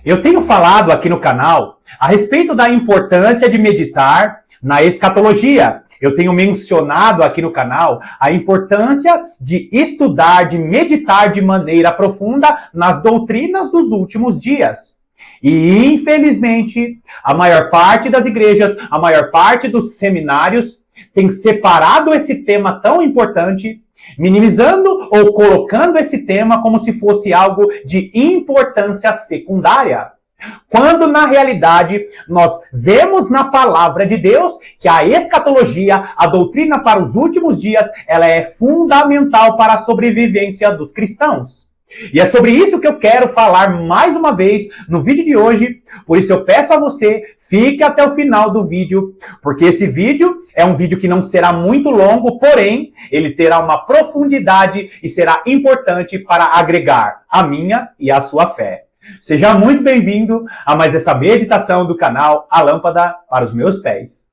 Eu tenho falado aqui no canal a respeito da importância de meditar na escatologia. Eu tenho mencionado aqui no canal a importância de estudar, de meditar de maneira profunda nas doutrinas dos últimos dias. E, infelizmente, a maior parte das igrejas, a maior parte dos seminários tem separado esse tema tão importante, minimizando ou colocando esse tema como se fosse algo de importância secundária. Quando, na realidade, nós vemos na palavra de Deus que a escatologia, a doutrina para os últimos dias, ela é fundamental para a sobrevivência dos cristãos. E é sobre isso que eu quero falar mais uma vez no vídeo de hoje. Por isso eu peço a você, fique até o final do vídeo, porque esse vídeo é um vídeo que não será muito longo, porém, ele terá uma profundidade e será importante para agregar a minha e a sua fé. Seja muito bem-vindo a mais essa meditação do canal A Lâmpada para os Meus Pés.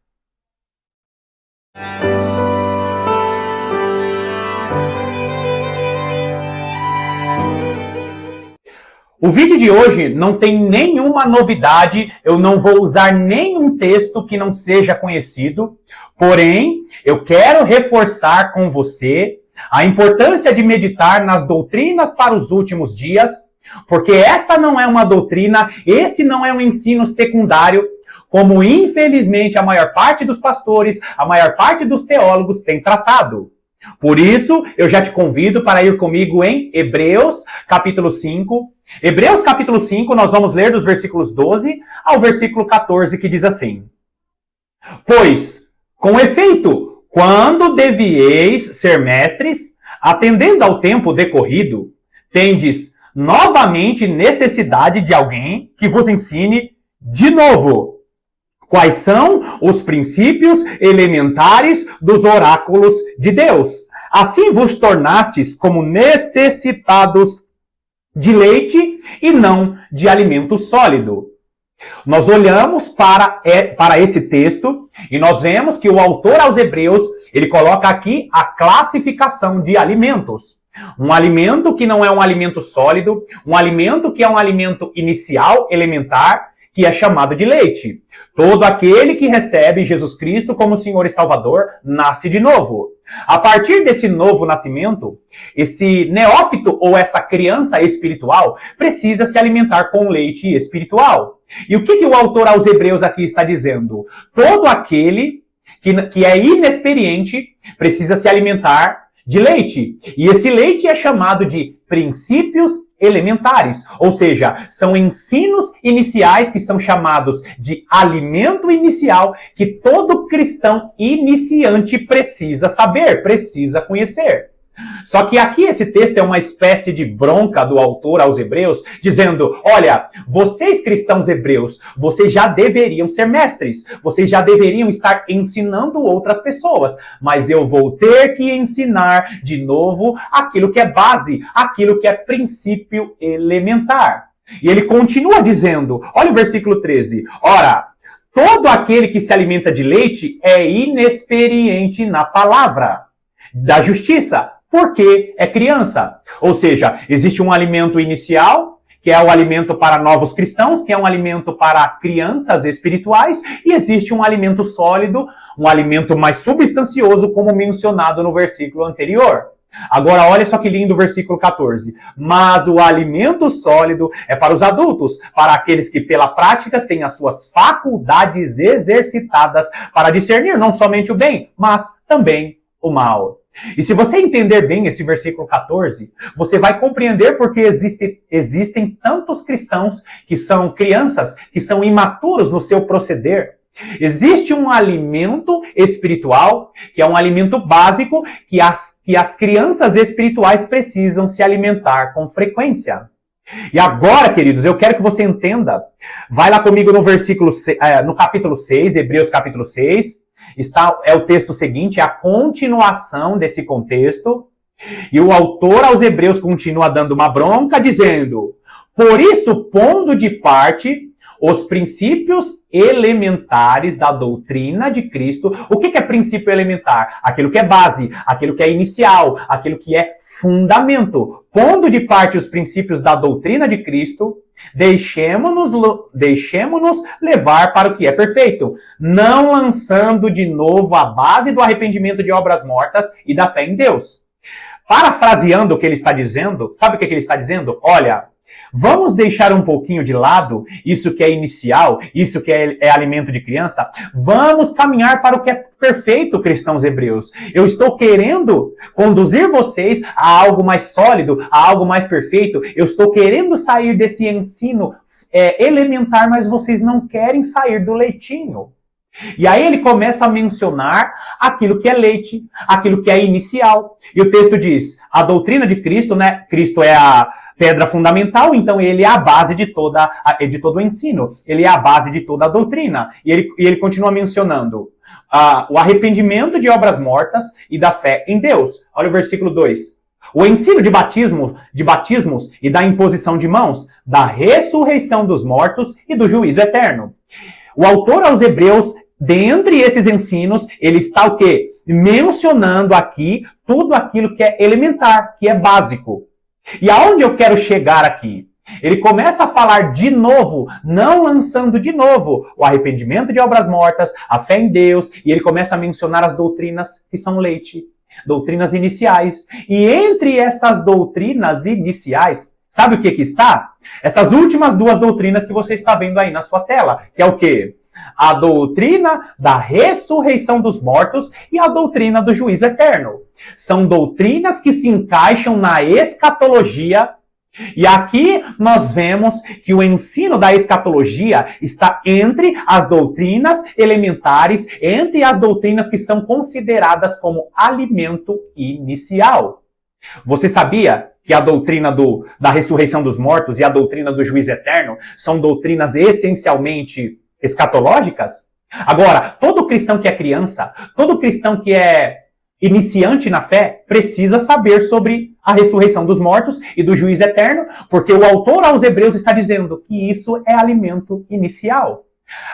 O vídeo de hoje não tem nenhuma novidade, eu não vou usar nenhum texto que não seja conhecido, porém, eu quero reforçar com você a importância de meditar nas doutrinas para os últimos dias, porque essa não é uma doutrina, esse não é um ensino secundário, como infelizmente a maior parte dos pastores, a maior parte dos teólogos tem tratado. Por isso, eu já te convido para ir comigo em Hebreus, capítulo 5. Hebreus, capítulo 5, nós vamos ler dos versículos 12 ao versículo 14, que diz assim: Pois, com efeito, quando devieis ser mestres, atendendo ao tempo decorrido, tendes novamente necessidade de alguém que vos ensine de novo quais são os princípios elementares dos oráculos de Deus. Assim vos tornastes como necessitados de leite e não de alimento sólido. Nós olhamos para esse texto e nós vemos que o autor aos Hebreus, ele coloca aqui a classificação de alimentos. Um alimento que não é um alimento sólido, um alimento que é um alimento inicial, elementar, que é chamado de leite. Todo aquele que recebe Jesus Cristo como Senhor e Salvador nasce de novo. A partir desse novo nascimento, esse neófito ou essa criança espiritual precisa se alimentar com leite espiritual. E o que o autor aos Hebreus aqui está dizendo? Todo aquele que é inexperiente precisa se alimentar de leite. E esse leite é chamado de princípios elementares, ou seja, são ensinos iniciais que são chamados de alimento inicial que todo cristão iniciante precisa saber, precisa conhecer. Só que aqui esse texto é uma espécie de bronca do autor aos Hebreus, dizendo, olha, vocês cristãos hebreus, vocês já deveriam ser mestres, vocês já deveriam estar ensinando outras pessoas, mas eu vou ter que ensinar de novo aquilo que é base, aquilo que é princípio elementar. E ele continua dizendo, olha o versículo 13, ora, todo aquele que se alimenta de leite é inexperiente na palavra da justiça, porque é criança. Ou seja, existe um alimento inicial, que é o alimento para novos cristãos, que é um alimento para crianças espirituais, e existe um alimento sólido, um alimento mais substancioso, como mencionado no versículo anterior. Agora, olha só que lindo o versículo 14. Mas o alimento sólido é para os adultos, para aqueles que pela prática têm as suas faculdades exercitadas para discernir não somente o bem, mas também o mal. E se você entender bem esse versículo 14, você vai compreender porque existem tantos cristãos que são crianças, que são imaturos no seu proceder. Existe um alimento espiritual, que é um alimento básico, que as crianças espirituais precisam se alimentar com frequência. E agora, queridos, eu quero que você entenda. Vai lá comigo no capítulo 6, Hebreus capítulo 6. É o texto seguinte, é a continuação desse contexto. E o autor aos Hebreus continua dando uma bronca, dizendo: por isso, pondo de parte os princípios elementares da doutrina de Cristo. O que é princípio elementar? Aquilo que é base, aquilo que é inicial, aquilo que é fundamento. Pondo de parte os princípios da doutrina de Cristo, deixemo-nos levar para o que é perfeito, não lançando de novo a base do arrependimento de obras mortas e da fé em Deus. Parafraseando o que ele está dizendo, sabe o que ele está dizendo? Olha, vamos deixar um pouquinho de lado isso que é inicial, isso que é alimento de criança. Vamos caminhar para o que é perfeito, cristãos hebreus. Eu estou querendo conduzir vocês a algo mais sólido, a algo mais perfeito. Eu estou querendo sair desse ensino elementar, mas vocês não querem sair do leitinho. E aí ele começa a mencionar aquilo que é leite, aquilo que é inicial. E o texto diz, a doutrina de Cristo, né? Cristo é a pedra fundamental, então ele é a base de todo o ensino. Ele é a base de toda a doutrina. E ele continua mencionando o arrependimento de obras mortas e da fé em Deus. Olha o versículo 2. O ensino de batismos e da imposição de mãos, da ressurreição dos mortos e do juízo eterno. O autor aos Hebreus, dentre esses ensinos, ele está o quê? Mencionando aqui tudo aquilo que é elementar, que é básico. E aonde eu quero chegar aqui? Ele começa a falar de novo, não lançando de novo o arrependimento de obras mortas, a fé em Deus, e ele começa a mencionar as doutrinas que são leite, doutrinas iniciais. E entre essas doutrinas iniciais, sabe o que está? Essas últimas duas doutrinas que você está vendo aí na sua tela, que é o quê? A doutrina da ressurreição dos mortos e a doutrina do juízo eterno. São doutrinas que se encaixam na escatologia. E aqui nós vemos que o ensino da escatologia está entre as doutrinas elementares, entre as doutrinas que são consideradas como alimento inicial. Você sabia que a doutrina da ressurreição dos mortos e a doutrina do juízo eterno são doutrinas essencialmente escatológicas? Agora, todo cristão que é criança, todo cristão que é iniciante na fé, precisa saber sobre a ressurreição dos mortos e do juízo eterno, porque o autor aos Hebreus está dizendo que isso é alimento inicial.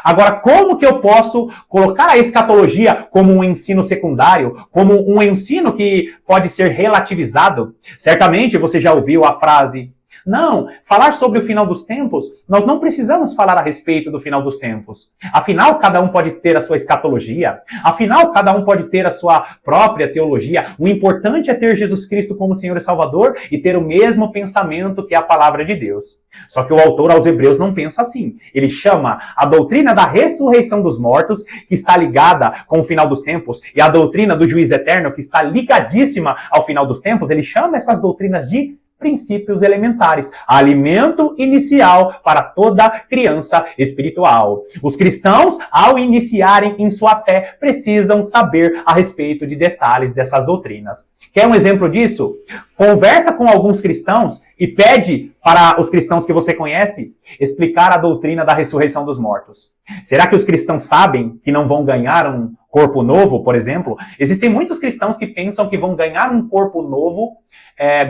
Agora, como que eu posso colocar a escatologia como um ensino secundário, como um ensino que pode ser relativizado? Certamente você já ouviu a frase: não, falar sobre o final dos tempos, nós não precisamos falar a respeito do final dos tempos. Afinal, cada um pode ter a sua escatologia. Afinal, cada um pode ter a sua própria teologia. O importante é ter Jesus Cristo como Senhor e Salvador e ter o mesmo pensamento que a palavra de Deus. Só que o autor aos Hebreus não pensa assim. Ele chama a doutrina da ressurreição dos mortos, que está ligada com o final dos tempos, e a doutrina do juízo eterno, que está ligadíssima ao final dos tempos. Ele chama essas doutrinas de princípios elementares, alimento inicial para toda criança espiritual. Os cristãos, ao iniciarem em sua fé, precisam saber a respeito de detalhes dessas doutrinas. Quer um exemplo disso? Conversa com alguns cristãos e pede para os cristãos que você conhece explicar a doutrina da ressurreição dos mortos. Será que os cristãos sabem que não vão ganhar um corpo novo, por exemplo? Existem muitos cristãos que pensam que vão ganhar um corpo novo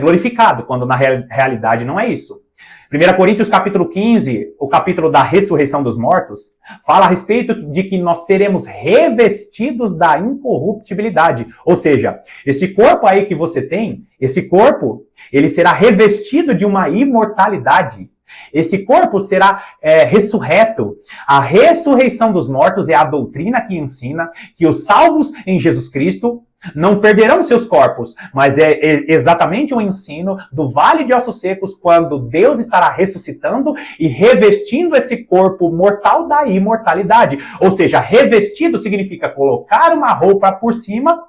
glorificado, quando na realidade não é isso. 1 Coríntios capítulo 15, o capítulo da ressurreição dos mortos, fala a respeito de que nós seremos revestidos da incorruptibilidade. Ou seja, esse corpo aí que você tem, esse corpo, ele será revestido de uma imortalidade. Esse corpo será ressurreto. A ressurreição dos mortos é a doutrina que ensina que os salvos em Jesus Cristo não perderão seus corpos, mas é exatamente o ensino do vale de ossos secos, quando Deus estará ressuscitando e revestindo esse corpo mortal da imortalidade. Ou seja, revestido significa colocar uma roupa por cima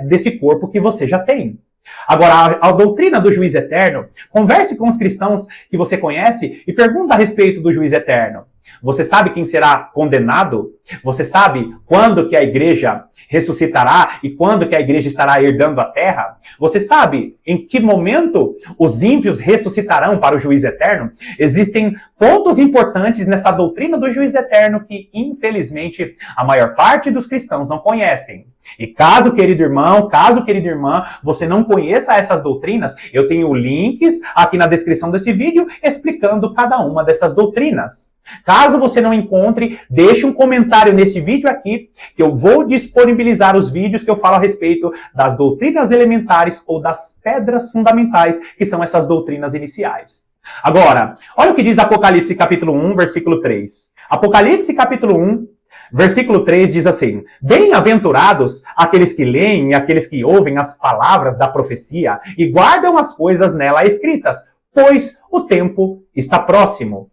desse corpo que você já tem. Agora, a doutrina do juízo eterno, converse com os cristãos que você conhece e pergunta a respeito do juízo eterno. Você sabe quem será condenado? Você sabe quando que a igreja ressuscitará e quando que a igreja estará herdando a terra? Você sabe em que momento os ímpios ressuscitarão para o juízo eterno? Existem pontos importantes nessa doutrina do juízo eterno que, infelizmente, a maior parte dos cristãos não conhecem. E caso, querido irmão, caso, querida irmã, você não conheça essas doutrinas, eu tenho links aqui na descrição desse vídeo explicando cada uma dessas doutrinas. Caso você não encontre, deixe um comentário nesse vídeo aqui, que eu vou disponibilizar os vídeos que eu falo a respeito das doutrinas elementares ou das pedras fundamentais, que são essas doutrinas iniciais. Agora, olha o que diz Apocalipse capítulo 1, versículo 3. Apocalipse capítulo 1, versículo 3 diz assim: Bem-aventurados aqueles que leem e aqueles que ouvem as palavras da profecia e guardam as coisas nela escritas, pois o tempo está próximo.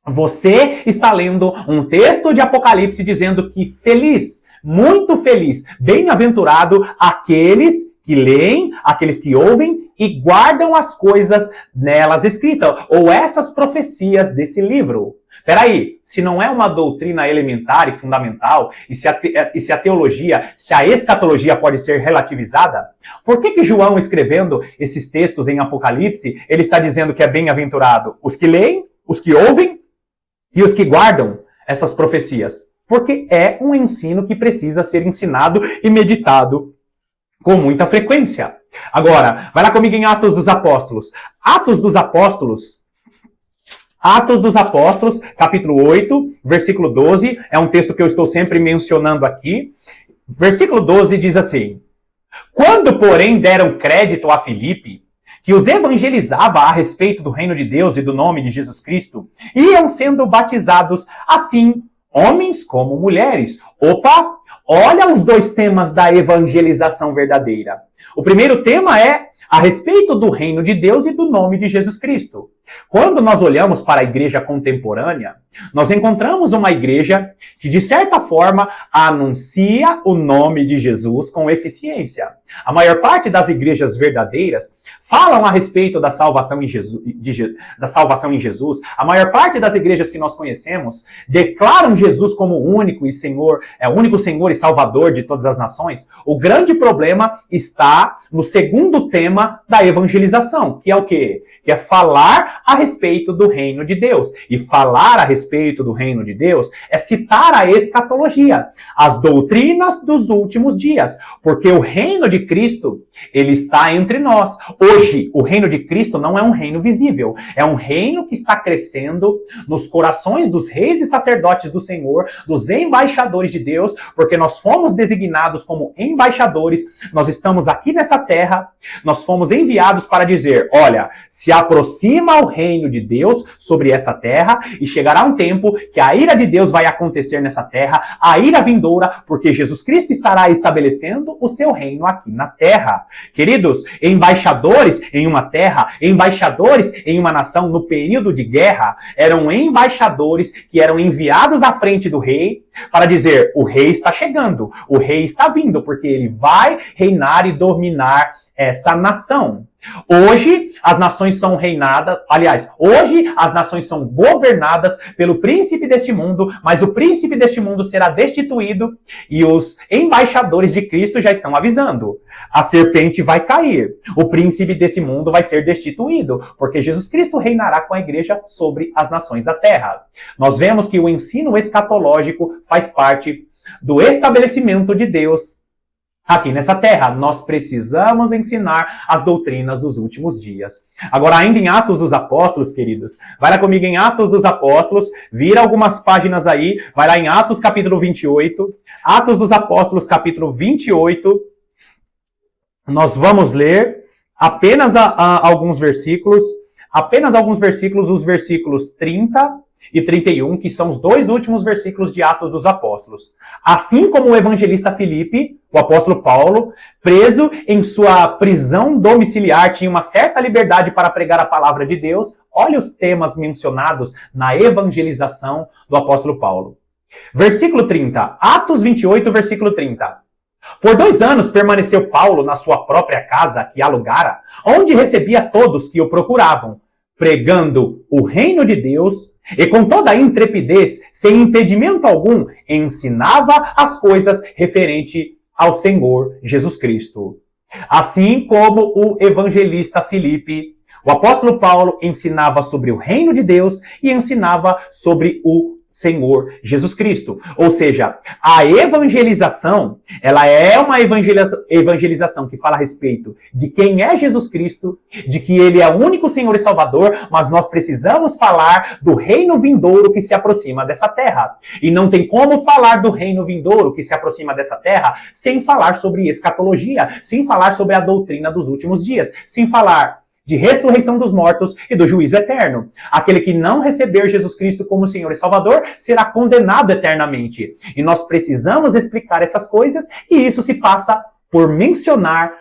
Você está lendo um texto de Apocalipse dizendo que feliz, muito feliz, bem-aventurado aqueles que leem, aqueles que ouvem e guardam as coisas nelas escritas, ou essas profecias desse livro. Peraí, se não é uma doutrina elementar e fundamental, e se a teologia, se a escatologia pode ser relativizada, por que João, escrevendo esses textos em Apocalipse, ele está dizendo que é bem-aventurado os que leem, os que ouvem e os que guardam essas profecias? Porque é um ensino que precisa ser ensinado e meditado com muita frequência. Agora, vai lá comigo em Atos dos Apóstolos. Atos dos Apóstolos, capítulo 8, versículo 12, é um texto que eu estou sempre mencionando aqui. Versículo 12 diz assim: Quando, porém, deram crédito a Filipe, que os evangelizava a respeito do reino de Deus e do nome de Jesus Cristo, iam sendo batizados, assim, homens como mulheres. Opa! Olha os dois temas da evangelização verdadeira. O primeiro tema é a respeito do reino de Deus e do nome de Jesus Cristo. Quando nós olhamos para a igreja contemporânea, nós encontramos uma igreja que, de certa forma, anuncia o nome de Jesus com eficiência. A maior parte das igrejas verdadeiras falam a respeito da salvação em Jesus. A maior parte das igrejas que nós conhecemos declaram Jesus como o único Senhor e Salvador de todas as nações. O grande problema está no segundo tema da evangelização, que é o quê? Que é falar a respeito do reino de Deus. E falar a respeito do reino de Deus é citar a escatologia, as doutrinas dos últimos dias, porque o reino de Cristo, ele está entre nós. Hoje, o reino de Cristo não é um reino visível, é um reino que está crescendo nos corações dos reis e sacerdotes do Senhor, dos embaixadores de Deus, porque nós fomos designados como embaixadores, nós estamos aqui nessa terra, nós fomos enviados para dizer, olha, se aproxima o reino de Deus sobre essa terra e chegará um tempo que a ira de Deus vai acontecer nessa terra, a ira vindoura, porque Jesus Cristo estará estabelecendo o seu reino aqui na terra. Queridos, embaixadores em uma terra, embaixadores em uma nação no período de guerra, eram embaixadores que eram enviados à frente do rei para dizer, o rei está chegando, o rei está vindo, porque ele vai reinar e dominar essa nação. Hoje, as nações são reinadas, hoje as nações são governadas pelo príncipe deste mundo, mas o príncipe deste mundo será destituído e os embaixadores de Cristo já estão avisando. A serpente vai cair, o príncipe desse mundo vai ser destituído, porque Jesus Cristo reinará com a igreja sobre as nações da terra. Nós vemos que o ensino escatológico faz parte do estabelecimento de Deus aqui nessa terra. Nós precisamos ensinar as doutrinas dos últimos dias. Agora, ainda em Atos dos Apóstolos, queridos, vai lá comigo em Atos dos Apóstolos, vira algumas páginas aí, vai lá em Atos capítulo 28, Atos dos Apóstolos capítulo 28, nós vamos ler apenas alguns versículos, os versículos 30 e 31, que são os dois últimos versículos de Atos dos Apóstolos. Assim como o evangelista Filipe, o apóstolo Paulo, preso em sua prisão domiciliar, tinha uma certa liberdade para pregar a palavra de Deus, olha os temas mencionados na evangelização do apóstolo Paulo. Versículo 30, Atos 28, versículo 30. Por 2 anos permaneceu Paulo na sua própria casa que alugara, onde recebia todos que o procuravam, pregando o reino de Deus, e com toda a intrepidez, sem impedimento algum, ensinava as coisas referente ao Senhor Jesus Cristo. Assim como o evangelista Filipe, o apóstolo Paulo ensinava sobre o reino de Deus e ensinava sobre o Senhor Jesus Cristo. Ou seja, a evangelização, ela é uma evangelização que fala a respeito de quem é Jesus Cristo, de que ele é o único Senhor e Salvador, mas nós precisamos falar do reino vindouro que se aproxima dessa terra. E não tem como falar do reino vindouro que se aproxima dessa terra sem falar sobre escatologia, sem falar sobre a doutrina dos últimos dias, sem falar de ressurreição dos mortos e do juízo eterno. Aquele que não receber Jesus Cristo como Senhor e Salvador será condenado eternamente. E nós precisamos explicar essas coisas, e isso se passa por mencionar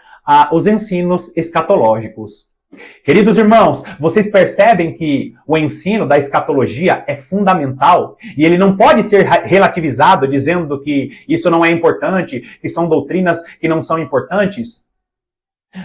os ensinos escatológicos. Queridos irmãos, vocês percebem que o ensino da escatologia é fundamental e ele não pode ser relativizado dizendo que isso não é importante, que são doutrinas que não são importantes?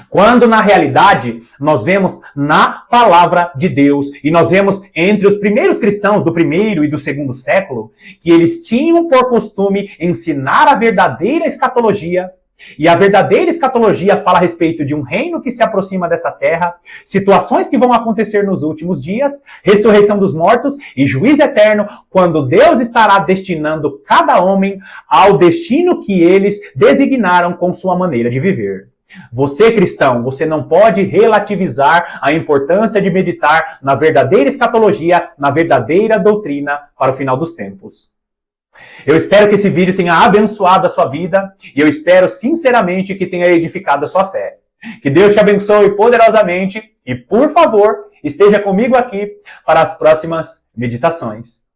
Quando, na realidade, nós vemos na palavra de Deus, e nós vemos entre os primeiros cristãos do primeiro e do segundo século, que eles tinham por costume ensinar a verdadeira escatologia, e a verdadeira escatologia fala a respeito de um reino que se aproxima dessa terra, situações que vão acontecer nos últimos dias, ressurreição dos mortos e juízo eterno, quando Deus estará destinando cada homem ao destino que eles designaram com sua maneira de viver. Você, cristão, você não pode relativizar a importância de meditar na verdadeira escatologia, na verdadeira doutrina para o final dos tempos. Eu espero que esse vídeo tenha abençoado a sua vida e eu espero sinceramente que tenha edificado a sua fé. Que Deus te abençoe poderosamente e, por favor, esteja comigo aqui para as próximas meditações.